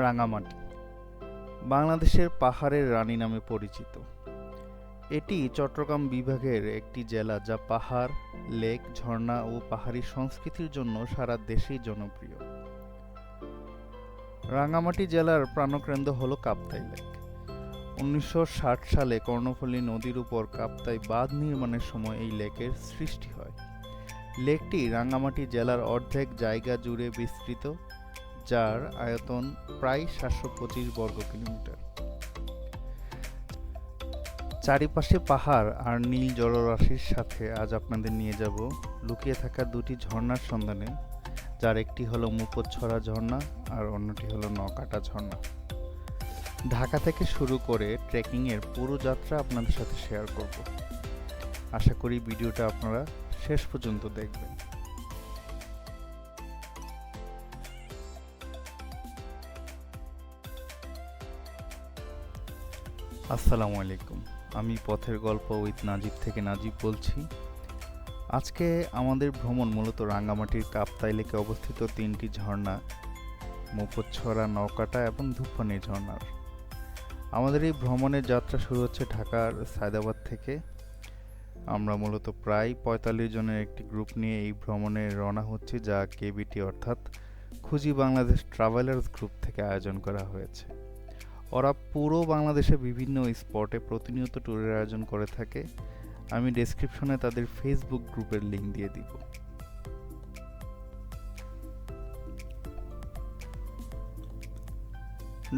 রাঙামাটি বাংলাদেশের পাহাড়ের রানী নামে পরিচিত। এটি চট্টগ্রাম বিভাগের একটি জেলা যা পাহাড়, লেক, ঝর্ণা ও পাহাড়ি সংস্কৃতির জন্য সারা দেশেই জনপ্রিয়। রাঙামাটি জেলার প্রাণকেন্দ্র হল কাপ্তাই লেক। 1960 সালে কর্ণফুলী নদীর উপর কাপ্তাই বাঁধ নির্মাণের সময় এই লেকের সৃষ্টি হয়। লেকটি রাঙামাটি জেলার অর্ধেক জায়গা জুড়ে বিস্তৃত, যার আয়তন প্রায় 725 বর্গ কিলোমিটার। চারিপাশে পাহাড় আর নীল জলরাশির সাথে আজ আপনাদের নিয়ে যাব লুকিয়ে থাকা দুটি ঝর্ণার সন্ধানে, যার একটি হলো মুপচ্ছড়া ঝর্ণা আর অন্যটি হলো নকাটা ঝর্ণা। ঢাকা থেকে শুরু করে ট্রেকিংয়ের পুরো যাত্রা আপনাদের সাথে শেয়ার করব। আশা করি ভিডিওটা আপনারা শেষ পর্যন্ত দেখবেন। আসসালামু আলাইকুম, আমি পথের গল্প উইথ নাজিব থেকে নাজিব বলছি। আজকে আমাদের ভ্রমণ মূলত রাঙ্গামাটির কাপ্তাই লেকে অবস্থিত তিনটি ঝর্ণা মুপচ্ছড়া, নৌকাটা এবং ধূপপানি ঝর্ণার। আমাদের এই ভ্রমণের যাত্রা শুরু হচ্ছে ঢাকার সায়দাবাদ থেকে। আমরা মূলত প্রায় 45 জনের একটি গ্রুপ নিয়ে এই ভ্রমণে রওনা হচ্ছি, যা কেবিটি অর্থাৎ খুঁজি বাংলাদেশ ট্রাভেলার্স গ্রুপ থেকে আয়োজন করা হয়েছে। ওরা পুরো বাংলাদেশে বিভিন্ন স্পটে প্রতিনিয়ত ট্যুরের আয়োজন করে থাকে। আমি ডেসক্রিপশনে তাদের ফেসবুক গ্রুপের লিংক দিয়ে দিব।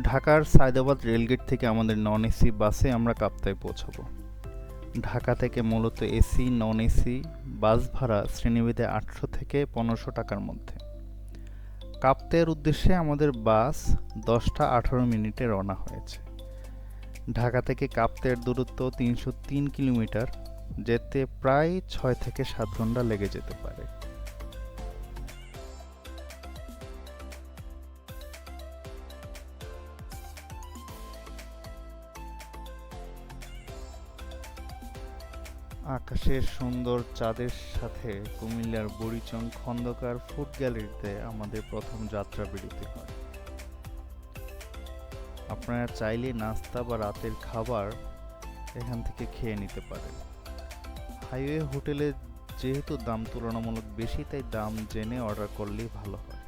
ঢাকার সায়দাবাদ রেলগেট থেকে আমাদের নন এসি বাসে আমরা কাপ্তাই পৌঁছাবো। ঢাকা থেকে মূলত এসি, নন এসি বাস ভাড়া শ্রেণীভেদে 800 থেকে 1500 টাকার মধ্যে। কাপ্তাইয়ের উদ্দেশ্যে আমাদের বাস 10টা 18 মিনিটে রওনা হয়েছে। ঢাকা থেকে কাপ্তাইয়ের দূরত্ব 303 কিলোমিটার, যেতে প্রায় 6 থেকে 7 ঘন্টা লেগে যেতে পারে। আকাশের সুন্দর চাঁদের সাথে কুমিল্লার বুড়িচং খন্দকার ফুড গ্যালারিতে আমাদের প্রথম যাত্রা বিরতি হয়। আপনারা চাইলে নাস্তা বা রাতের খাবার এখান থেকে খেয়ে নিতে পারেন। হাইওয়ে হোটেলে যেহেতু দাম তুলনামূলক বেশি, তাই দাম জেনে অর্ডার করলেই ভালো হয়।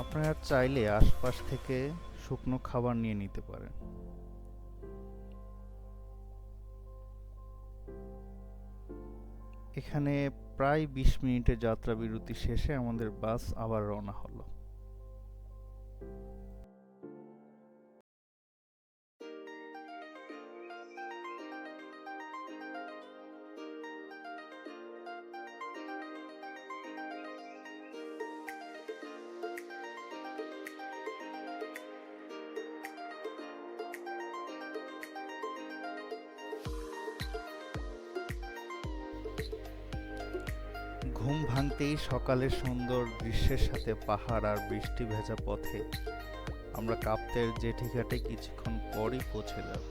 আপনারা চাইলে আশপাশ থেকে শুকনো খাবার নিয়ে নিতে পারেন। এখানে প্রায় 20 মিনিটের যাত্রা বিরতি শেষে আমাদের বাস আবার রওনা হলো। ঘুম ভাঙতেই সকালের সুন্দর দৃশ্যের সাথে পাহাড় আর বৃষ্টি ভেজা পথে আমরা কাপ্তাইয়ের জেটিঘাটে কিছুক্ষণ পরই পৌঁছে যাব।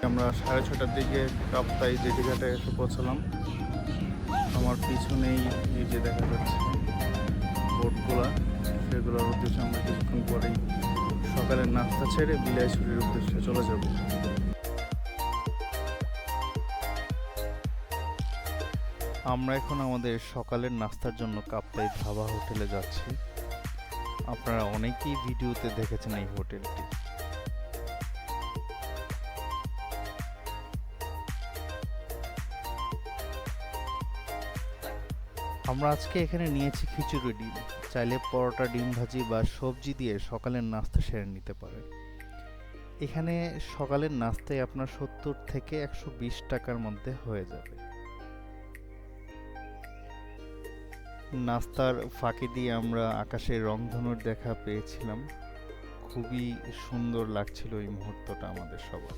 আমরা 6:30টার দিকে কাপ্তাই জেটিঘাটে এসে পৌঁছলাম। আমার পিছনেই এই যে দেখা যাচ্ছে বোটগুলা, সেগুলোর উদ্দেশ্যে আমরা কিছুক্ষণ পরেই সকালের নাস্তা ছেড়ে বিলাইছড়ির উদ্দেশ্যে চলে যাব। আমরা এখন আমাদের সকালের নাস্তার জন্য কাপ্তাই ধাবা হোটেলে যাচ্ছি। আপনারা অনেকেই ভিডিওতে দেখেছেন এই হোটেলটি। আমরা আজকে এখানে নিয়েছি খিচুড়ি ডিম। চাইলে পরোটা, ডিম ভাজি বা সবজি দিয়ে সকালের নাস্তা সেরে নিতে পারেন। এখানে সকালের নাস্তায় আপনার 70 থেকে 120 টাকার মধ্যে হয়ে যাবে। নাস্তার ফাঁকি দিয়ে আমরা আকাশে রংধনুর দেখা পেয়েছিলাম। খুবই সুন্দর লাগছিল এই মুহূর্তটা আমাদের সবার।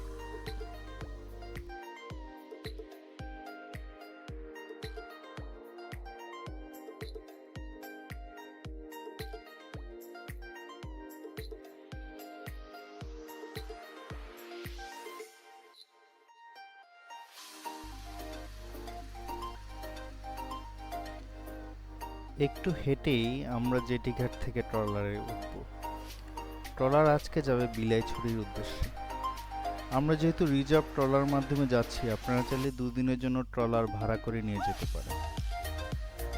একটু হেঁটেই আমরা জেটিঘাট থেকে ট্রলারে উঠব। ট্রলার আজকে যাবে বিলাইছড়ির উদ্দেশ্যে। আমরা যেহেতু রিজার্ভ ট্রলার মাধ্যমে যাচ্ছি, আপনারা চাইলে 2 দিনের জন্য ট্রলার ভাড়া করে নিয়ে যেতে পারেন।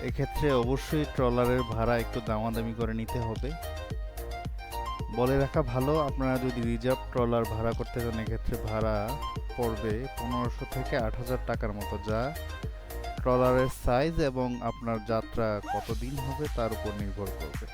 এক্ষেত্রে অবশ্যই ট্রলারের ভাড়া একটু দামাদামি করে নিতে হবে। বলে রাখা ভালো, আপনারা যদি রিজার্ভ ট্রলার ভাড়া করতে চান এক্ষেত্রে ভাড়া পড়বে 1500 থেকে 8000 টাকার মতো, যা ট্রলারের সাইজ এবং আপনার যাত্রা কতদিন হবে তার উপর নির্ভর করবে।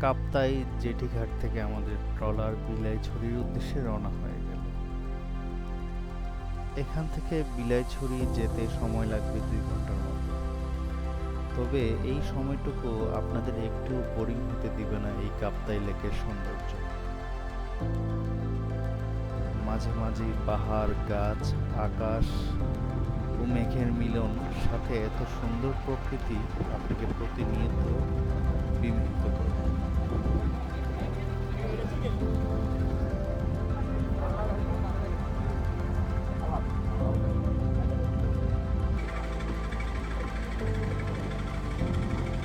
কাপ্তাই জেটিঘাট থেকে আমাদের ট্রলার বিলাইছড়ির উদ্দেশ্যে রওনা হয়ে গেল। এখান থেকে বিলাইছড়ি যেতে সময় লাগবে 2 ঘন্টার মতো। তবে এই সময়টুকু আপনাদের একটু বোরিং হতে দিবে না এই কাপ্তাই লেকের সৌন্দর্য। মাঝে মাঝে পাহাড়, গাছ, আকাশ ও মেঘের মিলন সাথে এত সুন্দর প্রকৃতি আপনাকে প্রতিনিয়ত বিমোহিত করবে।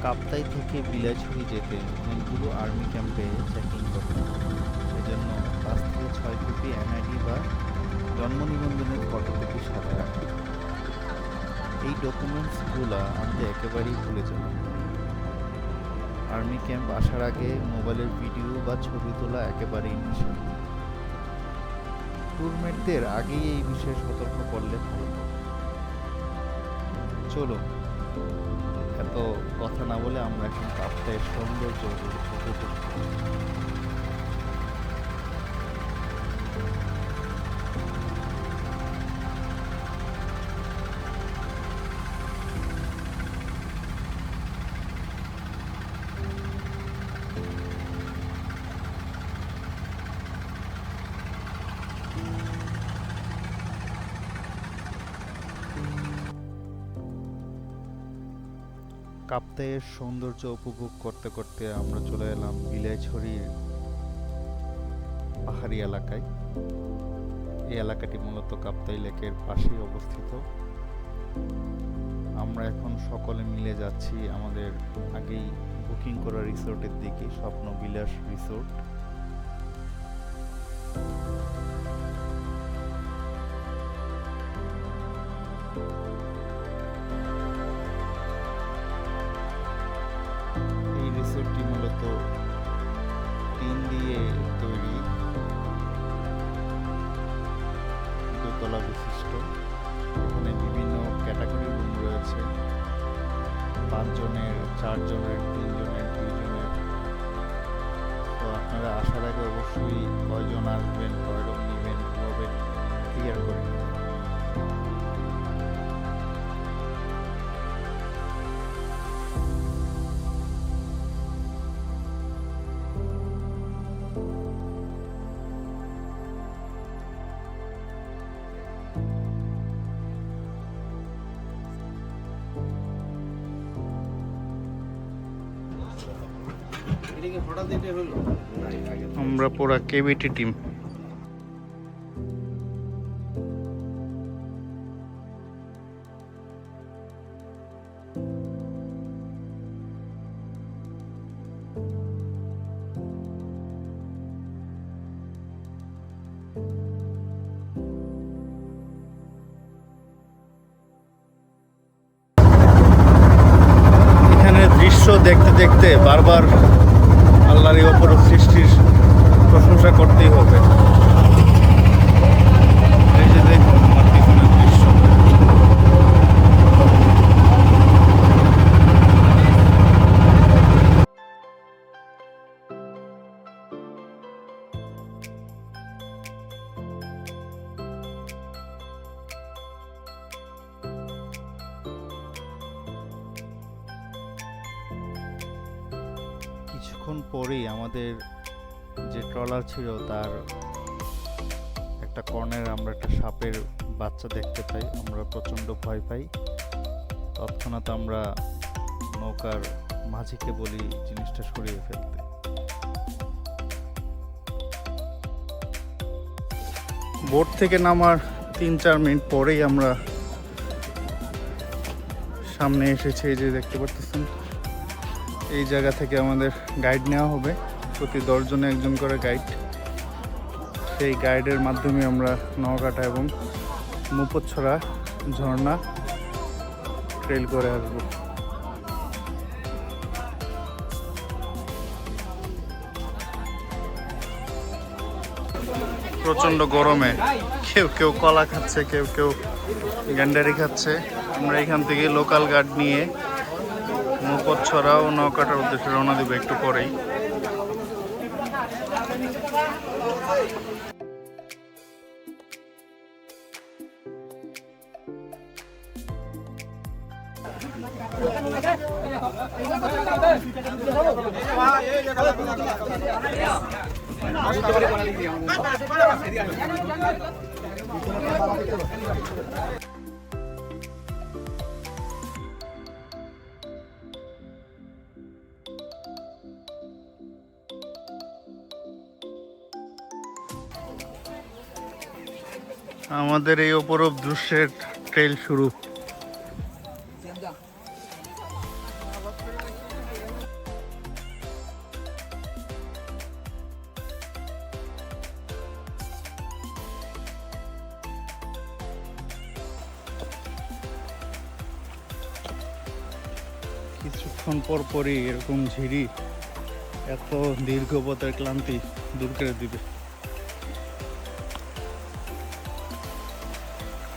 কাপ্তাই থেকে বিলাইছড়ি যেতে অনেকগুলো আর্মি ক্যাম্পে চেকিং করতে হয়। সেজন্য 5 থেকে 6 কপি এনআইডি বা জন্ম নিবন্ধনের ফটোকপি সাথে রাখতে হয়। এই ডকুমেন্টসগুলো আনতে একেবারেই ভুলে যাবেন। আর্মি ক্যাম্প আসার আগে মোবাইলের ভিডিও বা ছবি তোলা একেবারেই নিষেধ। ট্যুরমেটদের আগেই এই বিষয়ে সতর্ক করলে ভালো হবে। চলো, এত কথা না বলে আমরা এখন কাপ্তাইয়ের সৌন্দর্য উপভোগ করি। কাপ্তাইয়ের সৌন্দর্য উপভোগ করতে করতে আমরা চলে এলাম বিলাইছড়ির পাহাড়ি এলাকায়। এই এলাকাটি মূলত কাপ্তাই লেকের পাশেই অবস্থিত। আমরা এখন সকলে মিলে যাচ্ছি আমাদের আগেই বুকিং করা রিসোর্টের দিকে, স্বপ্ন বিলাস রিসোর্ট। রিসোর্টটি মূলত টিন দিয়ে তৈরি, দোতলা বিশিষ্ট। এখানে বিভিন্ন ক্যাটাগরি রুম রয়েছে, 5 জনের, 4 জনের, 3 জনের, 2 জনের। তো আপনারা আসার আগে অবশ্যই কয়জন আসবেন, কয় রুম নেবেন এভাবে ক্লিয়ার করে নেবেন। আমরা পুরা কেবিটি টিম। দেখতে দেখতে বারবার আল্লাহর এই অপরূপ সৃষ্টির প্রশংসা করতেই হবে। এই যে দেখুন আমার পিছনের দৃশ্য। কিছুক্ষণ পরেই আমাদের যে ট্রলার ছিল তার একটা কর্নারে আমরা একটা সাপের বাচ্চা দেখতে পাই। আমরা প্রচণ্ড ভয় পাই। তৎক্ষণাৎ আমরা নৌকার মাঝিকে বলি জিনিসটা সরিয়ে ফেলতে। বোট থেকে নামার 3-4 মিনিট পরেই আমরা সামনে এসেছি। এই যে দেখতে পাচ্ছেন, এই জায়গা থেকে আমাদের গাইড নেওয়া হবে, প্রতি 10 জনে একজন করে গাইড। সেই গাইডের মাধ্যমে আমরা নৌকাটা এবং মুপচ্ছড়া ঝর্ণা ট্রেল করে আসবো। প্রচণ্ড গরমে কেউ কেউ কলা খাচ্ছে, কেউ কেউ গ্যান্ডারি খাচ্ছে। আমরা এখান থেকে লোকাল গার্ড নিয়ে মুপচ্ছড়া ও নৌকাটার উদ্দেশ্যে রওনা দেবো একটু পরেই। আমাদের এই অপরূপ দৃশ্যের ট্রেল শুরু। কিছুক্ষণ পর পরই এরকম ঝিরি এত দীর্ঘ পথের ক্লান্তি দূর করে দিবে।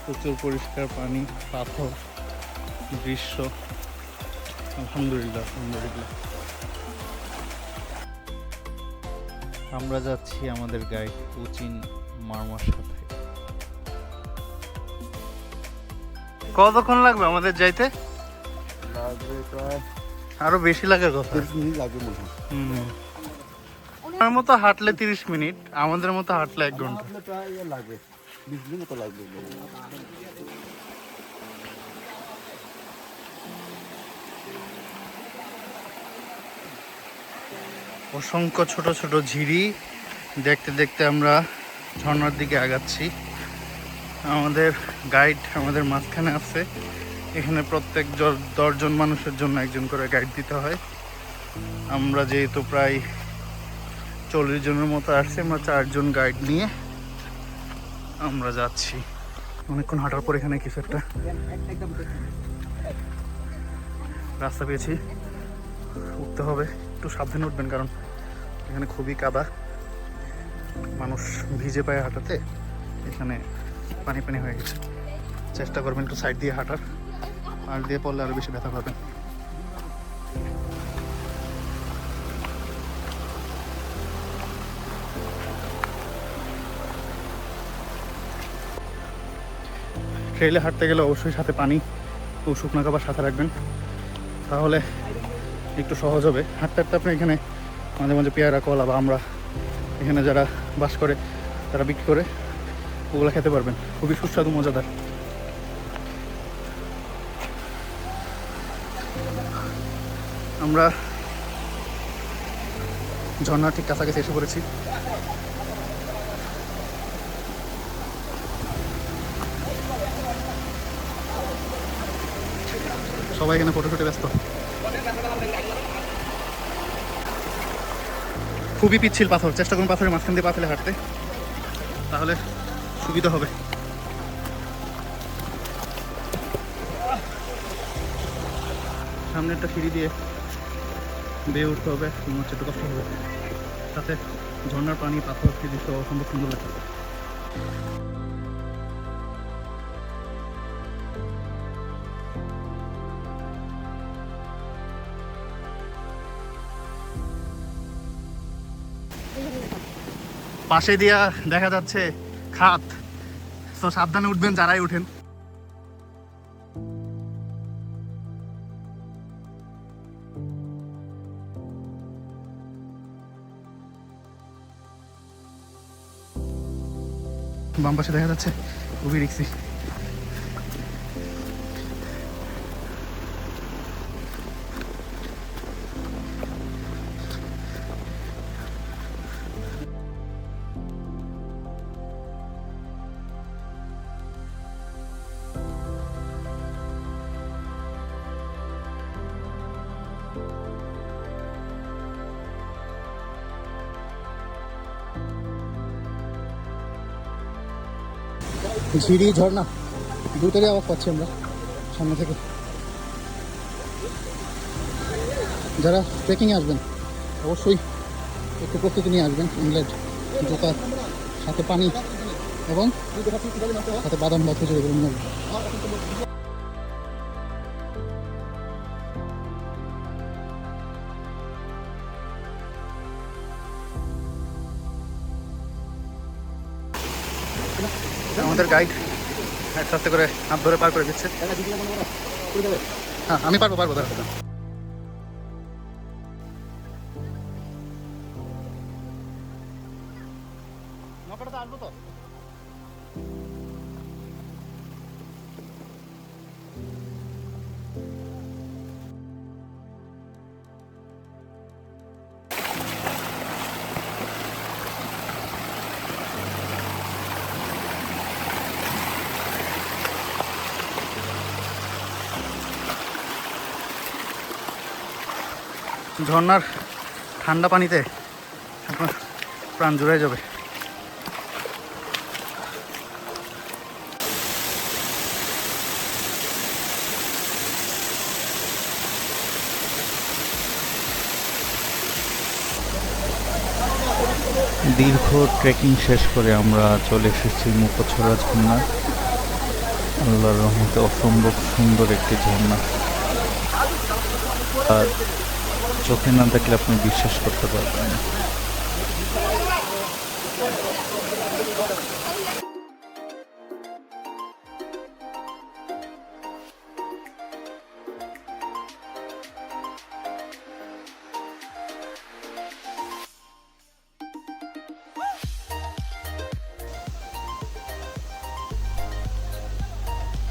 প্রচুর পরিষ্কার পানি, পাথর, দৃশ্য। আলহামদুলিল্লাহ, আলহামদুলিল্লাহ। আমরা যাচ্ছি আমাদের গাইড উচিন মারমার সাথে। কতক্ষণ লাগবে আমাদের যাইতে? আরো বেশি লাগে, 30 মিনিট লাগবে মনে হয়। আমার মতো হাঁটলে 30 মিনিট, আমাদের মতো হাঁটলে 1 ঘন্টা লাগবে, 20 মিনিট মতো লাগবে। অসংখ্য ছোট ছোট ঝিরি দেখতে দেখতে আমরা ঝর্ণার দিকে আগাচ্ছি। আমাদের গাইড আমাদের মাঝখানে আছে। এখানে প্রত্যেক 10 জন মানুষের জন্য একজন করে গাইড দিতে হয়। আমরা যেহেতু প্রায় 40 জনের মতো আসছি, আমরা 4 জন গাইড নিয়ে আমরা যাচ্ছি। অনেকক্ষণ হাঁটার পর এখানে কিছু একটা রাস্তা পেয়েছি, উঠতে হবে। একটু সাবধানে উঠবেন, কারণ এখানে খুবই কাদা, মানুষ ভিজে পায়ে হাঁটাতে এখানে পানি পানি হয়ে গেছে। চেষ্টা করবেন একটু সাইড দিয়ে হাঁটার, আর দিয়ে পড়লে আরো বেশি ব্যথা পাবেন। ট্রেইলে হাঁটতে গেলে অবশ্যই সাথে পানি ও শুকনো খাবার সাথে রাখবেন, তাহলে একটু সহজ হবে। হাঁটতে হাঁটতে আপনি এখানে মাঝে মাঝে পেয়ারা, কলা বা আমরা এখানে যারা বাস করে তারা বিক্রি করে, ওগুলো খেতে পারবেন। খুবই সুস্বাদু, মজাদার। আমরা ঝর্ণার ঠিক কাছাকাছি এসে পড়েছি। সবাই এখানে ফটো শুটে ব্যস্ত। খুবই পিচ্ছিল পাথর, চেষ্টা করুন পাথরের মাঝখান দিয়ে পা ফেলে হাঁটতে, তাহলে সুবিধা হবে। সামনে একটা সিঁড়ি দিয়ে বেয়ে উঠতে হবে, মনে হচ্ছে একটু কষ্ট হবে। সাথে ঝর্ণার পানি, পাথর, দৃশ্য অসম্ভব সুন্দর লাগছে। পাশে দিয়া দেখা যাচ্ছে খাত, তো সাবধানে উঠবেন যারাই উঠেন। বাম পাশে দেখা যাচ্ছে খুবই রিক্সি। ঝিরি ঝর্ণা দুটোরই আওয়াজ পাচ্ছি আমরা সামনে থেকে। যারা ট্রেকিংয়ে আসবেন অবশ্যই একটু প্রস্তুতি নিয়ে আসবেন, ইংল্যান্ড জুতা, সাথে পানি এবং সাথে বাদাম বা খেজুর এগুলো নিয়ে আসবেন। আমাদের গাইড আস্তে আস্তে করে হাত ধরে পার করে দিচ্ছে। হ্যাঁ আমি পারবো দাঁড়া। আসবো তো। ঝর্ণার ঠান্ডা পানিতে আপনার প্রাণ জুড়ে যাবে। দীর্ঘ ট্রেকিং শেষ করে আমরা চলে এসেছি মুকোছড়া ঝর্ণা। আল্লাহর রহমতে অসম্ভব সুন্দর একটি ঝর্ণা, আর চোখে না দেখলে আপনি বিশ্বাস করতে পারবেন না।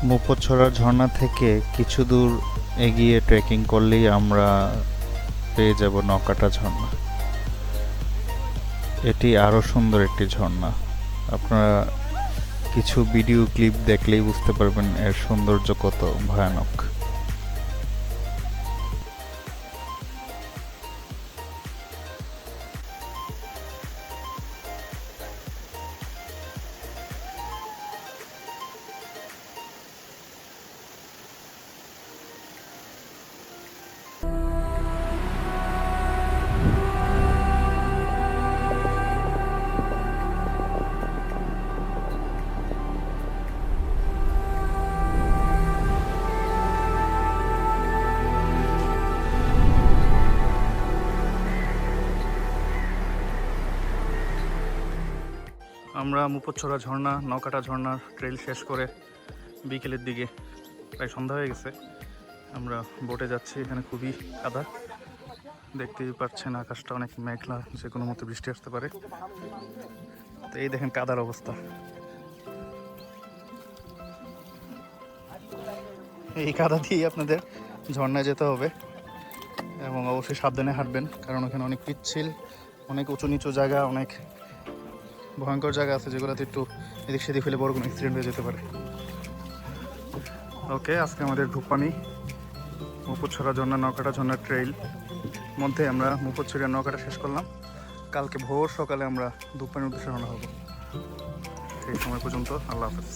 মুকোছড়া ঝর্ণা থেকে কিছু দূর এগিয়ে ট্রেকিং করলেই আমরা পেয়ে যাব নকাটা ঝর্ণা। এটি আরও সুন্দর একটি ঝর্ণা। আপনারা কিছু ভিডিও ক্লিপ দেখলেই বুঝতে পারবেন এর সৌন্দর্য কত ভয়ানক। আমরা মুকোছড়া ঝর্ণা, নকাটা ঝর্ণার ট্রেল শেষ করে বিকেলের দিকে প্রায় সন্ধ্যা হয়ে গেছে। আমরা বোটে যাচ্ছি। এখানে খুবই কাদা, দেখতেই পাচ্ছেন আকাশটা অনেক মেঘলা, যে কোনো মতো বৃষ্টি আসতে পারে। তো এই দেখেন কাদার অবস্থা। এই কাদা দিয়ে আপনাদের ঝর্ণায় যেতে হবে এবং অবশ্যই সাবধানে হাঁটবেন, কারণ ওখানে অনেক পিচ্ছিল, অনেক উঁচু নিচু জায়গা, অনেক ভয়ঙ্কর জায়গা আছে যেগুলোতে একটু এদিক সেদিক ফেলে বড় কোনো অ্যাক্সিডেন্ট হয়ে যেতে পারে। ওকে, আজকে আমাদের ধূপপানি মুকোছড়া ঝর্ণা, নকাটা ঝর্ণার ট্রেইল মধ্যে আমরা মুকোছড়া নকাটা শেষ করলাম। কালকে ভোর সকালে আমরা ধূপপানির উদ্দেশ্যে রওনা হব। সেই সময় পর্যন্ত আল্লাহ হাফেজ।